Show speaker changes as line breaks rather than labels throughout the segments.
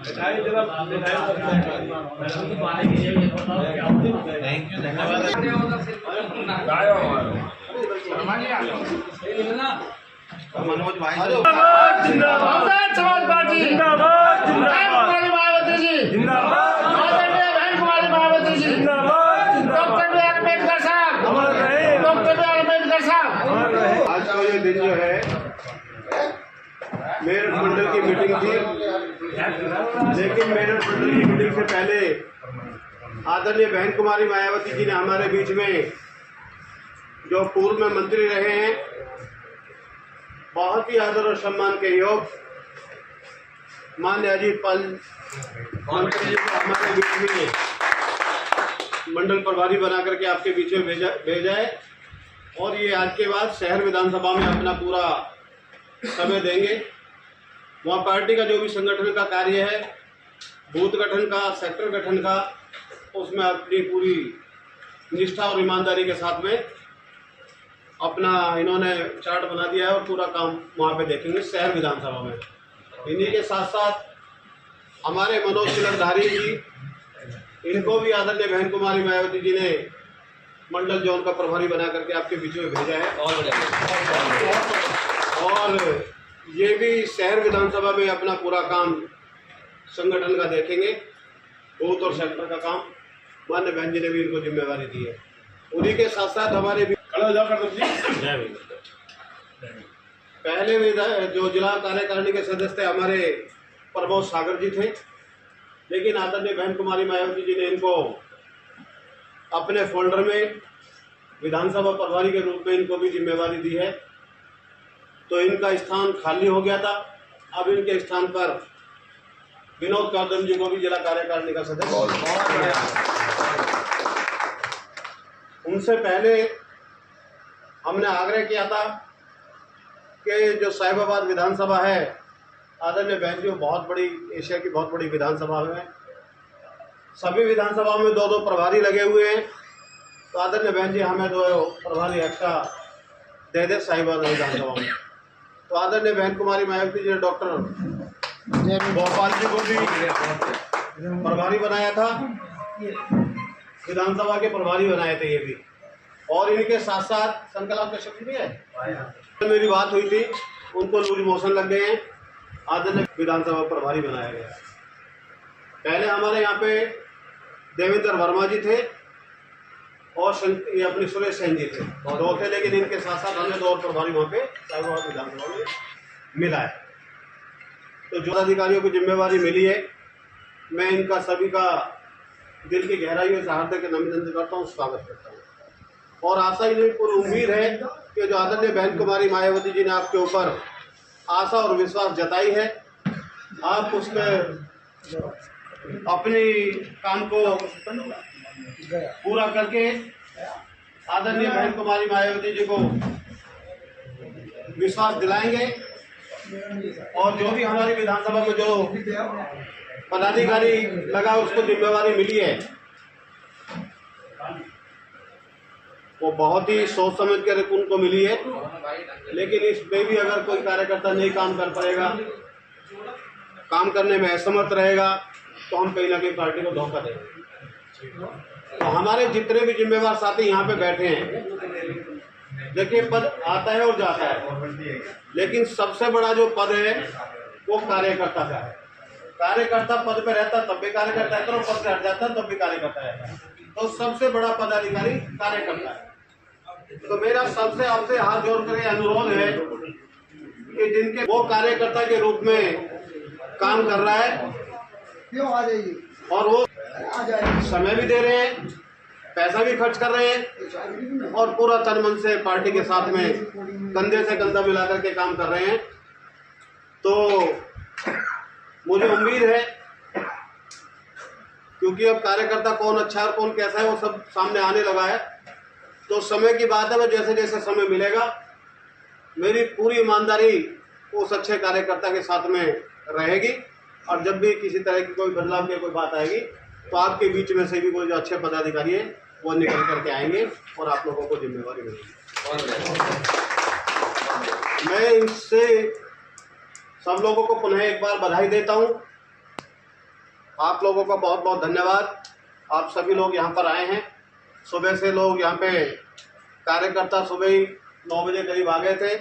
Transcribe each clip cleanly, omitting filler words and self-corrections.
Thank you, धन्यवाद। मनोज भाई
जिंदाबाद जिंदाबाद समाज पार्टी जिंदाबाद जिंदाबाद मायावती जी जिंदाबाद आदरणीय बहन कुमारी मायावती जी जिंदाबाद डॉक्टर बी आर अम्बेडकर साहब डॉक्टर बी आर अम्बेडकर साहब।
आज का ये दिन जो है मेरठ मंडल की मीटिंग थी, लेकिन मेरठ मंडल की मीटिंग से पहले आदरणीय बहन कुमारी मायावती जी ने हमारे बीच में जो पूर्व में मंत्री रहे हैं, बहुत ही आदर और सम्मान के योग माननीय अजीत पाल मंत्री जी को हमारे बीच में मंडल प्रभारी बना करके आपके बीच में भेजा है और ये आज के बाद शहर विधानसभा में अपना पूरा समय देंगे। वहाँ पार्टी का जो भी संगठन का कार्य है, बूथ गठन का, सेक्टर गठन का, उसमें अपनी पूरी निष्ठा और ईमानदारी के साथ में अपना इन्होंने चार्ट बना दिया है और पूरा काम वहाँ पे देखेंगे शहर विधानसभा में। इन्हीं के साथ साथ हमारे मनोज तिलकधारी जी, इनको भी आदरणीय बहन कुमारी मायावती जी ने मंडल जोन का प्रभारी बना करके आपके बीच में भेजा है और ये भी शहर विधानसभा में अपना पूरा काम संगठन का देखेंगे, बूथ और सेक्टर का काम माननीय बहन जी ने भी इनको जिम्मेवारी दी है। उन्हीं के साथ साथ हमारे भी पहले जो जिला कार्यकारिणी के सदस्य थे हमारे प्रमोद सागर जी थे, लेकिन आदरणीय बहन कुमारी मायावती जी ने इनको अपने फोल्डर में विधानसभा प्रभारी के रूप में इनको भी जिम्मेवारी दी है, तो इनका स्थान खाली हो गया था। अब इनके स्थान पर विनोद कदम जी को भी जिला कार्यकारिणी का सदस्य, उनसे पहले हमने आग्रह किया था कि जो साहिबाबाद विधानसभा है, आदरणीय बहन जी बहुत बड़ी, एशिया की बहुत बड़ी विधानसभा है, सभी विधानसभा में 2-2 प्रभारी लगे हुए हैं, तो आदरणीय बहन जी हमें 2 प्रभारी एक्स्ट्रा दे दे साहिबाबाद विधानसभा में। तो आदरणीय बहन कुमारी मायावती जी ने डॉक्टर भोपाल जी को भी प्रभारी बनाया था, विधानसभा के प्रभारी बनाए थे ये भी, और इनके साथ साथ संकल्प का शब्द भी है। मेरी बात हुई थी, उनको लूज मोशन लग गए हैं, आदरणीय विधानसभा प्रभारी बनाया गया। पहले हमारे यहाँ पे देवेंद्र वर्मा जी थे और ये अपने सुरेश सेन जी थे, 2 थे, लेकिन इनके साथ साथ हमें 2 और प्रभारी वहाँ पे साहिबाबाद विधानसभा में मिला है। तो जो अधिकारियों को जिम्मेवारी मिली है, मैं इनका सभी का दिल की गहराइयों से हार्दिक अभिनंदन करता हूँ, स्वागत करता हूँ और आशा ही नहीं पूरी उम्मीद है कि जो आदरणीय बहन कुमारी मायावती जी ने आपके ऊपर आशा और विश्वास जताई है, आप उसमें अपनी काम को पूरा करके आदरणीय बहन कुमारी मायावती जी को विश्वास दिलाएंगे और जो भी हमारी विधानसभा में जो पदाधिकारी लगा, उसको जिम्मेवारी मिली है, वो बहुत ही सोच समझ कर उनको मिली है, लेकिन इसमें भी अगर कोई कार्यकर्ता नहीं काम कर पाएगा, काम करने में असमर्थ रहेगा, तो हम कहीं ना कहीं पार्टी को धोखा देंगे। तो हमारे जितने भी जिम्मेवार साथी यहाँ पे बैठे हैं, देखिए पद आता है और जाता है, लेकिन सबसे बड़ा जो पद है वो कार्यकर्ता का है। कार्यकर्ता पद पे रहता तब भी कार्यकर्ता है, तो पद पे हट जाता तब भी कार्यकर्ता है, तो सबसे बड़ा पदाधिकारी कार्यकर्ता है। तो मेरा सबसे आपसे हाथ जोड़ कर अनुरोध है कि जिनके वो कार्यकर्ता के रूप में काम कर रहा है और वो समय भी दे रहे हैं, पैसा भी खर्च कर रहे हैं और पूरा तन मन से पार्टी के साथ में कंधे से कंधा मिलाकर के काम कर रहे हैं, तो मुझे उम्मीद है, क्योंकि अब कार्यकर्ता कौन अच्छा है और कौन कैसा है वो सब सामने आने लगा है, तो समय की बात है, जैसे जैसे समय मिलेगा मेरी पूरी ईमानदारी उस अच्छे कार्यकर्ता के साथ में रहेगी और जब भी किसी तरह की कोई बदलाव की कोई बात आएगी तो आपके बीच में से भी कोई जो अच्छे पदाधिकारी है वो निकल करके आएंगे और आप लोगों को जिम्मेवारी मिलेगी। मैं इनसे सब लोगों को पुनः एक बार बधाई देता हूं आप लोगों का बहुत बहुत धन्यवाद। आप सभी लोग यहाँ पर आए हैं। सुबह से लोग यहाँ पे कार्यकर्ता सुबह ही 9 बजे करीब आ गए थे,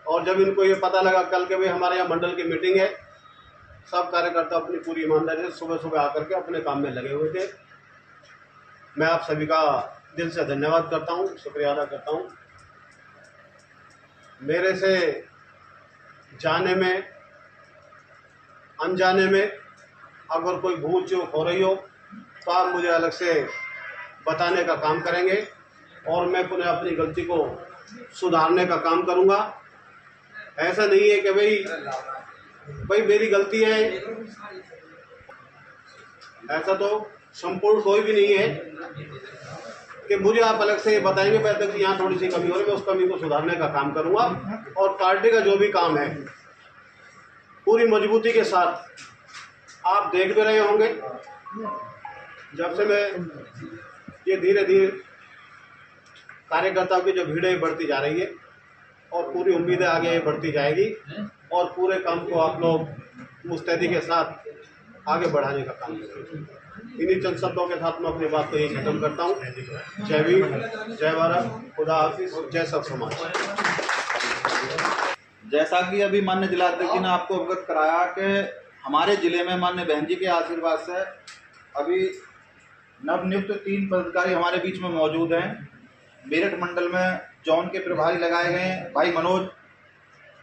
और जब इनको ये पता लगा कल के भाई हमारे यहाँ मंडल की मीटिंग है, सब कार्यकर्ता अपनी पूरी ईमानदारी से सुबह सुबह आकर के अपने काम में लगे हुए थे। मैं आप सभी का दिल से धन्यवाद करता हूँ, शुक्रिया अदा करता हूँ। मेरे से जाने में अनजाने में अगर कोई भूल चूक हो रही हो तो आप मुझे अलग से बताने का काम करेंगे, और मैं पुनः अपनी गलती को सुधारने का काम करूंगा। ऐसा नहीं है कि भाई मेरी गलती है, ऐसा तो संपूर्ण कोई भी नहीं है कि मुझे आप अलग से बताएंगे मैं तक यहाँ थोड़ी सी कमी हो रही है, मैं उस कमी को सुधारने का काम करूंगा। और पार्टी का जो भी काम है पूरी मजबूती के साथ आप देख भी रहे होंगे, जब से मैं ये धीरे धीरे कार्यकर्ताओं की जो भीड़ है बढ़ती जा रही है, और पूरी उम्मीदें आगे बढ़ती जाएगी, और पूरे काम को आप लोग मुस्तैदी के साथ आगे बढ़ाने का काम करेंगे। इन्हीं चंद शब्दों के साथ मैं अपनी बात को यही खत्म करता हूँ। जय भीम, जय भारत, खुदा हाफिज, जय सब समाज।
जैसा कि अभी माननीय जिलाध्यक्ष जी ने आपको अवगत कराया कि हमारे जिले में माननीय बहन जी के आशीर्वाद से अभी नवनियुक्त 3 पदाधिकारी हमारे बीच में मौजूद हैं। मेरठ मंडल में जॉन के प्रभारी लगाए गए हैं भाई मनोज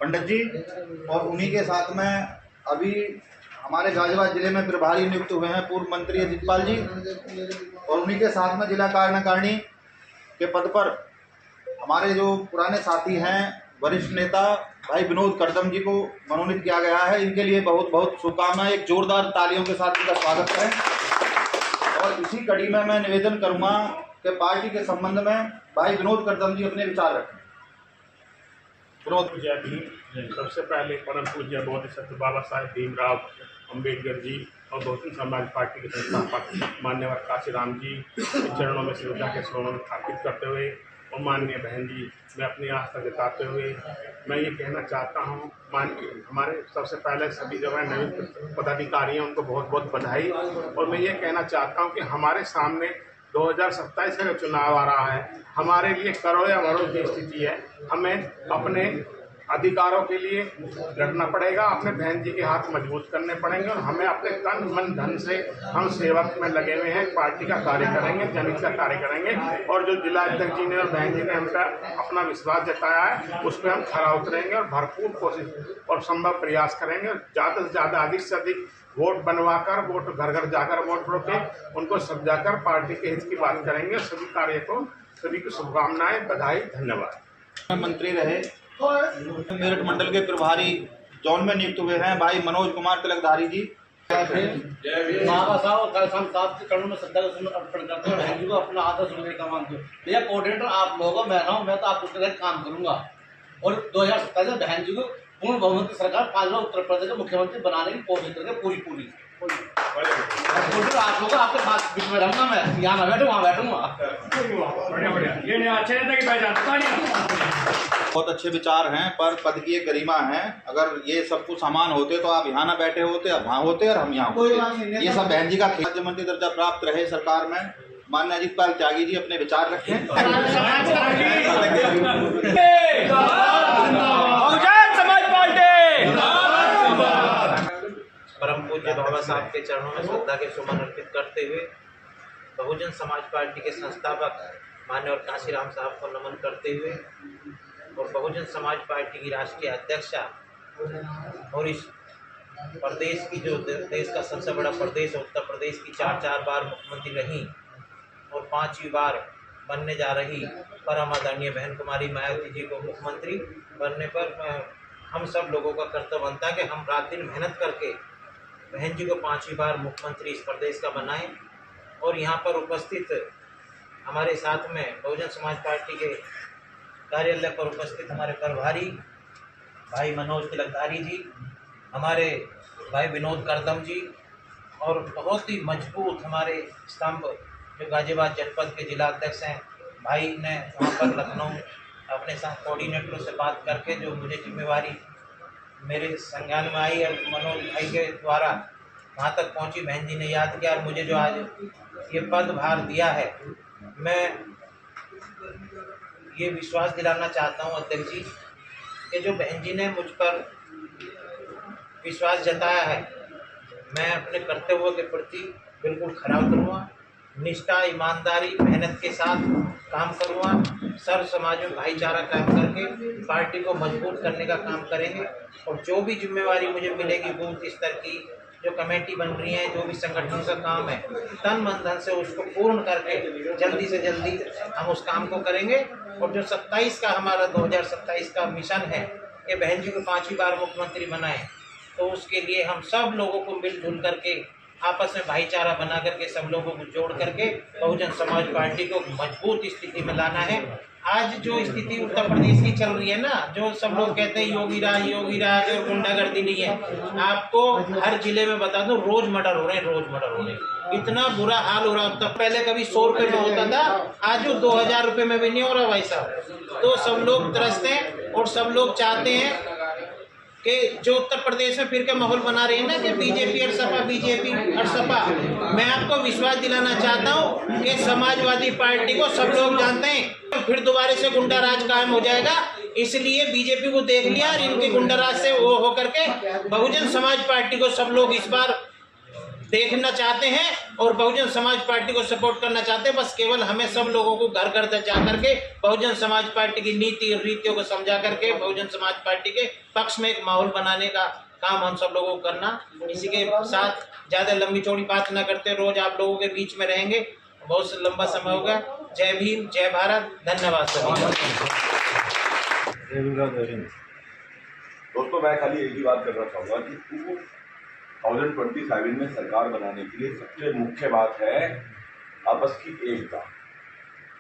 पंडित जी, और उन्हीं के साथ में अभी हमारे गाजियाबाद जिले में प्रभारी नियुक्त हुए हैं पूर्व मंत्री अजितपाल जी, और उन्हीं के साथ में जिला कार्यकारिणी के पद पर हमारे जो पुराने साथी हैं वरिष्ठ नेता भाई विनोद करदम जी को मनोनीत किया गया है। इनके लिए बहुत बहुत शुभकामनाएं। एक जोरदार तालियों के साथ इनका स्वागत करें। और इसी कड़ी में मैं निवेदन करूंगा कि पार्टी के संबंध में भाई विनोद करदम जी अपने विचार रखें। विनोद
पूज्य भीम, सबसे पहले परम पूज्य बोधिसत्व बाबा साहेब भीमराव अम्बेडकर जी और बहुजन समाज पार्टी के संस्थापक मान्यवर काशीराम जी के चरणों में श्रद्धा के स्वर्ण स्थापित करते हुए, और माननीय बहन जी मैं अपनी आस्था जताते हुए मैं ये कहना चाहता हूँ, हमारे सबसे पहले सभी जो है नवीन पदाधिकारी हैं उनको बहुत बहुत बधाई। और मैं ये कहना चाहता हूँ कि हमारे सामने 2027 का चुनाव आ रहा है, हमारे लिए करो या मरो की स्थिति है। हमें अपने अधिकारों के लिए लड़ना पड़ेगा, अपने बहन जी के हाथ मजबूत करने पड़ेंगे, और हमें अपने तन मन धन से हम सेवक में लगे हुए हैं, पार्टी का कार्य करेंगे, जनहित का कार्य करेंगे। और जो जिला अध्यक्ष जी ने और बहन जी ने हम पर अपना विश्वास जताया है उस पर हम खरा उतरेंगे और भरपूर कोशिश और संभव प्रयास करेंगे। ज़्यादा से ज़्यादा अधिक से अधिक वोट बनवाकर, वोट घर घर जाकर वोट रोके उनको समझाकर पार्टी के हित की बात करेंगे। सभी कार्य को सभी की शुभकामनाएं, बधाई, धन्यवाद।
मंत्री रहे मेरठ मंडल के प्रभारी जॉन में नियुक्त हुए हैं भाई मनोज कुमार तिलकधारी जी।
बाबा साहब और कालसाम साहब के चरणों में श्रद्धा का सुमन अर्पण करते हैं। बहन जी को अपना आदर सुनने का मानते हो। भैया कोऑर्डिनेटर आप लोगों मैं रहा हूँ, मैं तो आपके तहत काम करूंगा, और 2027 में बहन जी को पूर्ण बहुमत की सरकार 5 बार उत्तर प्रदेश के मुख्यमंत्री बनाने की कोशिश करके पूरी आप लोगों आपके साथ बीच में रहूंगा, मैं यहाँ बैठूँ वहाँ बैठूंगा।
बहुत अच्छे विचार हैं, पर पद की एक गरिमा है। अगर ये सब कुछ सामान होते तो आप यहाँ ना बैठे होते, अब वहाँ होते और हम यहाँ होते। ये सब बहन जी का राज्य मंत्री दर्जा प्राप्त रहे सरकार में। माननीय अजितपाल त्यागी जी अपने विचार रखें।
परम पूज्य बाबा साहब के चरणों में श्रद्धा के सुमन अर्पित करते हुए बहुजन समाज पार्टी के संस्थापक मान्यवर काशीराम साहब को नमन करते हुए, और बहुजन समाज पार्टी की राष्ट्रीय अध्यक्षा और इस प्रदेश की जो देश का सबसे बड़ा प्रदेश उत्तर प्रदेश की 4 बार मुख्यमंत्री रही और 5वीं बार बनने जा रही परम आदरणीय बहन कुमारी मायावती जी को मुख्यमंत्री बनने पर हम सब लोगों का कर्तव्य बनता है कि हम रात दिन मेहनत करके बहन जी को 5वीं बार मुख्यमंत्री इस प्रदेश का बनाएं। और यहाँ पर उपस्थित हमारे साथ में बहुजन समाज पार्टी के कार्यालय पर उपस्थित हमारे प्रभारी भाई मनोज तिलकधारी जी, हमारे भाई विनोद करदम जी, और बहुत ही मजबूत हमारे स्तंभ जो गाजियाबाद जनपद के जिला अध्यक्ष हैं भाई ने वहाँ पर लखनऊ अपने साथ कोऑर्डिनेटरों से बात करके जो मुझे जिम्मेवारी मेरे संज्ञान में आई और मनोज भाई के द्वारा वहाँ तक पहुँची, बहन जी ने याद किया और मुझे जो आज ये पदभार दिया है, मैं ये विश्वास दिलाना चाहता हूँ अध्यक्ष जी कि जो बहन जी ने मुझ पर विश्वास जताया है, मैं अपने कर्तव्यों के प्रति बिल्कुल खरा उतरूँगा, निष्ठा, ईमानदारी, मेहनत के साथ काम करूँगा, सर्व समाज में भाईचारा कायम करके पार्टी को मजबूत करने का काम करेंगे। और जो भी जिम्मेवारी मुझे मिलेगी बूथ स्तर की, जो कमेटी बन रही है, जो भी संगठन का काम है, तन मन धन से उसको पूर्ण करके जल्दी से जल्दी हम उस काम को करेंगे। और जो 27 का हमारा 2027 का मिशन है कि बहन जी को 5वीं बार मुख्यमंत्री बनाएं, तो उसके लिए हम सब लोगों को मिलजुल करके आपस में भाईचारा बना करके सब लोगों को जोड़ करके बहुजन समाज पार्टी को मजबूत स्थिति में लाना है। आज जो स्थिति उत्तर प्रदेश की चल रही है ना, जो सब लोग कहते हैं योगी राज और गुंडागर्दी नहीं है, आपको हर जिले में बता दूं रोज मर्डर हो रहे हैं, इतना बुरा हाल हो रहा है। तब पहले कभी 100 रुपये में होता था, आज वो 2000 रुपये में भी नहीं हो रहा भाई साहब। तो सब लोग त्रस्त हैं और सब लोग चाहते हैं कि जो उत्तर प्रदेश में फिर के माहौल बना रही है ना कि बीजेपी और सपा, मैं आपको विश्वास दिलाना चाहता हूं कि समाजवादी पार्टी को सब लोग जानते हैं, फिर दोबारा से गुंडा राज कायम हो जाएगा। इसलिए बीजेपी को देख लिया और इनके गुंडा राज से वो होकर के बहुजन समाज पार्टी को सब लोग इस बार देखना चाहते हैं और बहुजन समाज पार्टी को सपोर्ट करना चाहते हैं। बस केवल हमें सब लोगों को घर घर तक जा करके बहुजन समाज पार्टी की नीति और रीतियों को समझा करके बहुजन समाज पार्टी के पक्ष में एक माहौल बनाने का काम हम सब लोगों को करना। इसी के साथ ज़्यादा लंबी चौड़ी बात न करते, रोज आप लोगों के बीच में रहेंगे, बहुत लंबा समय होगा। जय भीम, जय भारत, धन्यवाद
दोस्तों, मैं खाली एक ही बात करना चाहूँगा कि 2027 में सरकार बनाने के लिए सबसे मुख्य बात है आपस की एकता।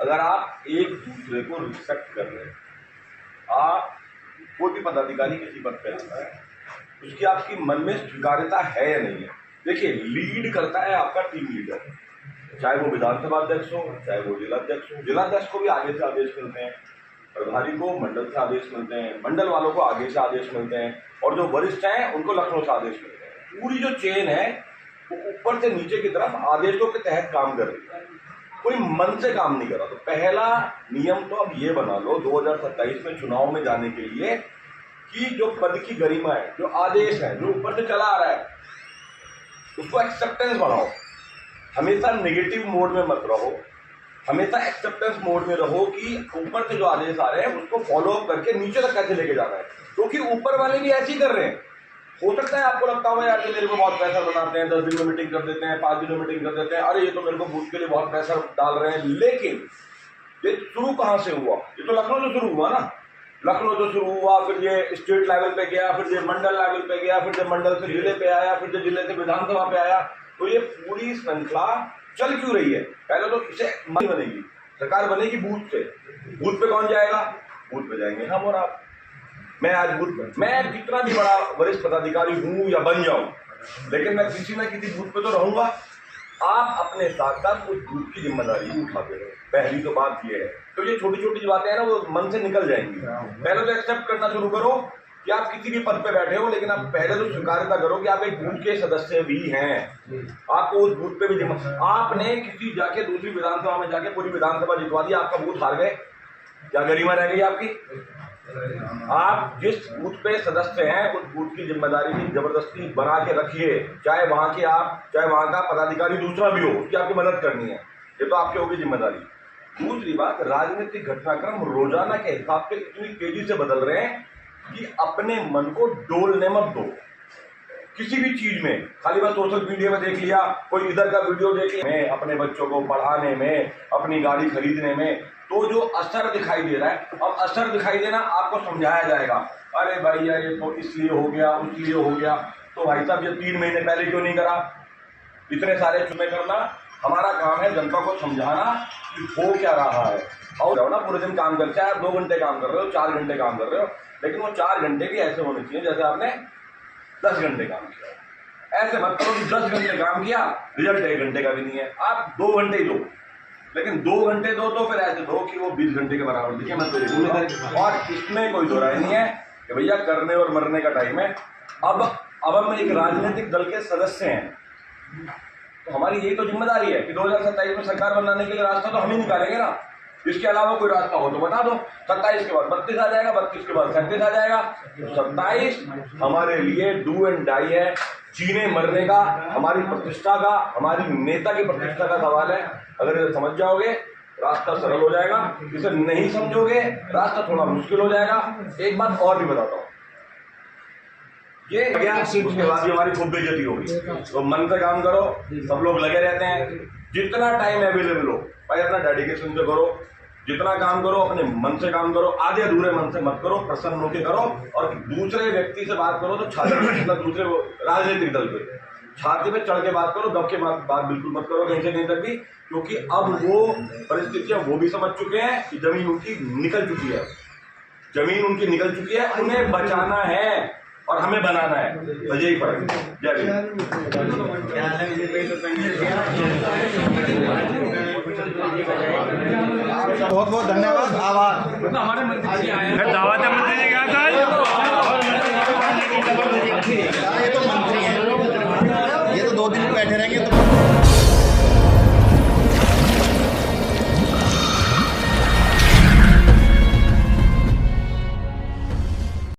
अगर आप एक दूसरे को रिस्पेक्ट कर रहे हैं, आप कोई भी पदाधिकारी किसी पद पे आता है, उसकी आपकी मन में स्वीकार्यता है या नहीं है। देखिए, लीड करता है आपका टीम लीडर, चाहे वो विधानसभा अध्यक्ष हो, चाहे वो जिलाध्यक्ष हो। जिलाध्यक्ष को भी आगे से आदेश मिलते हैं, प्रभारी को मंडल से आदेश मिलते हैं, मंडल वालों को आगे से आदेश मिलते हैं, और जो वरिष्ठ हैं उनको लखनऊ से आदेश मिलते हैं। पूरी जो चेन है वो ऊपर से नीचे की तरफ आदेशों के तहत काम कर रही है, कोई मन से काम नहीं कर रहा। तो पहला नियम तो अब ये बना लो 2027 में चुनाव में जाने के लिए कि जो पद की गरिमा है, जो आदेश है, जो ऊपर से चला आ रहा है, उसको एक्सेप्टेंस बढ़ाओ। हमेशा नेगेटिव मोड में मत रहो, हमेशा एक्सेप्टेंस मोड में रहो कि ऊपर से जो आदेश आ रहे हैं उसको फॉलो अप करके नीचे तक कैसे लेके जाना है। क्योंकि ऊपर वाले भी ऐसे ही कर रहे हैं। हो सकता है आपको लगता होगा यार कि मेरे को बहुत प्रेशर बनाते हैं, 10 दिन में मीटिंग कर देते हैं, 5 दिन में मीटिंग कर देते हैं, अरे ये तो मेरे को बूथ के लिए बहुत प्रेशर डाल रहे हैं। लेकिन ये शुरू कहाँ से हुआ? ये तो लखनऊ से शुरू हुआ ना। लखनऊ से शुरू हुआ, फिर ये स्टेट लेवल पे गया, फिर ये मंडल लेवल पे गया, फिर ये मंडल से जिले पे आया, फिर ये जिले से विधानसभा पे आया। तो ये पूरी श्रृंखला चल क्यों रही है? पहले तो इसे बनेगी, सरकार बनेगी बूथ से। बूथ पे कौन जाएगा? बूथ पे जाएंगे हम और आप। मैं आज बूथ पे, मैं कितना भी बड़ा वरिष्ठ पदाधिकारी हूं या बन जाऊं, लेकिन मैं किसी ना किसी बूथ पे तो रहूंगा। आप अपने साथ साथ उस बूथ की जिम्मेदारी भी उठाते रहो। पहली तो बात ये है। तो ये छोटी छोटी बातें हैं ना, वो मन से निकल जाएंगी। पहले तो एक्सेप्ट करना शुरू करो कि आप किसी भी पद पे बैठे हो, लेकिन आप पहले तो स्वीकार्यता करो कि आप एक बूथ के सदस्य भी हैं। आपको उस बूथ पे भी जिम्मेदारी। आपने किसी जाके दूसरी विधानसभा में जाके पूरी विधानसभा जितवा दी, आपका बूथ हार गए, क्या गरिमा रह गई आपकी? आप जिस बूथ पे सदस्य हैं उस बूथ की जिम्मेदारी भी जबरदस्ती बना के रखिए। चाहे वहां के आप, चाहे वहां का पदाधिकारी दूसरा भी हो, उसकी आपकी मदद करनी है। ये तो आपकी होगी जिम्मेदारी। दूसरी बात, राजनीतिक घटनाक्रम रोजाना के हिसाब से इतनी तेजी से बदल रहे हैं कि अपने मन को डोलने मत दो किसी भी चीज में। खाली बस सोशल मीडिया में देख लिया, कोई इधर का वीडियो देख लिया, में अपने बच्चों को पढ़ाने में, अपनी गाड़ी खरीदने में, तो जो असर दिखाई दे रहा है, अब असर दिखाई देना आपको समझाया जाएगा। अरे भाई यार ये तो इसलिए हो गया, उसलिए हो गया। तो भाई साहब ये 3 महीने पहले क्यों नहीं करा? इतने सारे चुनाव करना हमारा काम है, जनता को समझाना कि हो क्या रहा है। और ना पूरे दिन काम कर, चाहे आप 2 घंटे काम कर रहे हो, 4 घंटे काम कर रहे हो, लेकिन वो 4 घंटे भी ऐसे होने चाहिए जैसे आपने 10 घंटे काम किया। ऐसे मत करो कि 10 घंटे काम किया, रिजल्ट 1 घंटे का भी नहीं है। आप 2 घंटे ही दो, लेकिन 2 घंटे दो तो फिर ऐसे दो कि वो 20 घंटे के बराबर दिखे। मैं तो और इसमें कोई दो राय नहीं है कि भैया करने और मरने का टाइम है। अब हम एक राजनीतिक दल के सदस्य हैं, तो हमारी यही तो जिम्मेदारी है कि 2027 में सरकार बनाने के लिए रास्ता तो हम ही निकालेंगे ना। इसके अलावा कोई रास्ता हो तो बता दो। 27 के बाद 32 आ जाएगा, 32 के बाद 37 आ जाएगा। 27 हमारे लिए डू एंड डाई है, जीने मरने का, हमारी प्रतिष्ठा का, हमारी नेता की प्रतिष्ठा का सवाल है। अगर इसे समझ जाओगे रास्ता सरल हो जाएगा, इसे नहीं समझोगे रास्ता थोड़ा मुश्किल हो जाएगा। एक बात और भी बताता हूँ, ये गया उसके बाद हमारी खूब बेइज्जती होगी। तो मन से काम करो, सब लोग लगे रहते हैं, जितना टाइम अवेलेबल हो भाई अपना डेडिकेशन से करो, जितना काम करो अपने मन से काम करो, आधे अधूरे मन से मत करो, प्रसन्न होकर करो। और दूसरे व्यक्ति से बात करो तो छाती पे, दूसरे राजनीतिक दल पे छाती पे चढ़ के बात करो, दब के बात बिल्कुल मत करो कहीं से कहीं तक भी, क्योंकि अब वो परिस्थितियां वो भी समझ चुके हैं कि जमीन उनकी निकल चुकी है, जमीन उनकी निकल चुकी है, उन्हें बचाना है और हमें बनाना है। तो यही फर्क है। जय भीम।
बहुत बहुत धन्यवाद, आभार।
हमारे मंत्री जी आए हैं, दावत है मंत्री जी क्या था?
ये तो मंत्री हैं, ये तो 2 दिन बैठे रहेंगे तो